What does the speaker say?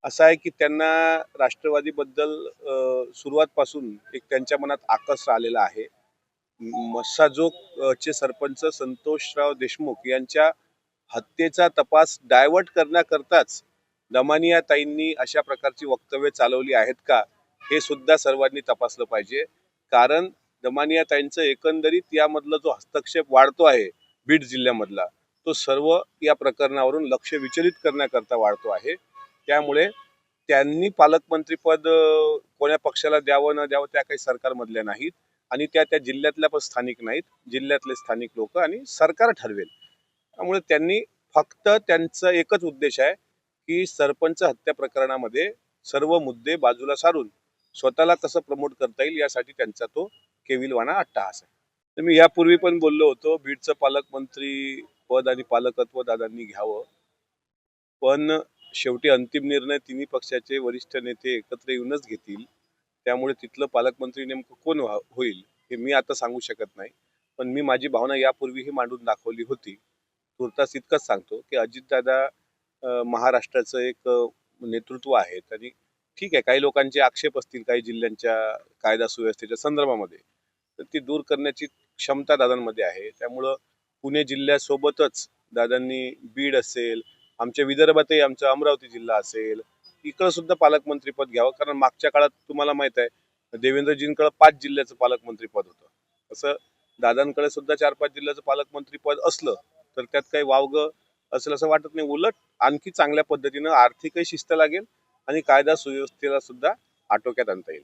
असं आहे की त्यांना राष्ट्रवादीबद्दल सुरुवातपासून एक त्यांच्या मनात आकस आलेला आहे. चे सरपंच संतोषराव देशमुख यांच्या हत्येचा तपास डायव्हर्ट करण्याकरताच दमानियाताईंनी अशा प्रकारची वक्तव्य चालवली आहेत का, हे सुद्धा सर्वांनी तपासलं पाहिजे. कारण दमानियाताईंचं एकंदरीत यामधला जो हस्तक्षेप वाढतो आहे बीड जिल्ह्यामधला, तो सर्व या प्रकरणावरून लक्ष विचलित करण्याकरता वाढतो आहे. त्यामुळे त्यांनी पालकमंत्रीपद कोण्या पक्षाला द्यावं न द्यावं त्या काही सरकारमधल्या नाहीत आणि त्या त्या जिल्ह्यातल्या पण स्थानिक नाहीत. जिल्ह्यातले स्थानिक लोक आणि सरकार ठरवेल. त्यामुळे त्यांनी फक्त त्यांचा एकच उद्देश आहे की सरपंच हत्या प्रकरणामध्ये सर्व मुद्दे बाजूला सारून स्वतःला कसं प्रमोट करता येईल यासाठी त्यांचा तो केविलवाणा अट्टहास आहे. तर मी यापूर्वी पण बोललो होतो, बीडचं पालकमंत्री पद आणि पालकत्व दादांनी घ्यावं, पण शेवटी अंतिम निर्णय तिन्ही पक्षाचे वरिष्ठ नेते एकत्र येऊनच घेतील. त्यामुळे तिथलं पालकमंत्री नेमकं कोण होईल हे मी आता सांगू शकत नाही. पण मी माझी भावना यापूर्वीही मांडून दाखवली होती. तुर्तास इतकंच सांगतो की अजितदादा महाराष्ट्राचं एक नेतृत्व आहेत आणि ठीक आहे, काही लोकांचे आक्षेप असतील काही जिल्ह्यांच्या कायदा सुव्यवस्थेच्या संदर्भामध्ये, तर ती दूर करण्याची क्षमता दादांमध्ये आहे. त्यामुळं पुणे जिल्ह्यासोबतच दादांनी बीड असेल, आमच्या विदर्भातही आमचा अमरावती जिल्हा असेल, इकडं सुद्धा पालकमंत्रीपद घ्यावं. कारण मागच्या काळात तुम्हाला माहित आहे देवेंद्रजींकडे 5 जिल्ह्याचं पालकमंत्रीपद होतं. तसं दादांकडे सुद्धा 4-5 जिल्ह्याचं पालकमंत्रीपद असलं तर त्यात काही वावगं असेल असं वाटत नाही. उलट आणखी चांगल्या पद्धतीनं आर्थिकही शिस्त लागेल आणि कायदा सुव्यवस्थेला सुद्धा आटोक्यात आणता येईल.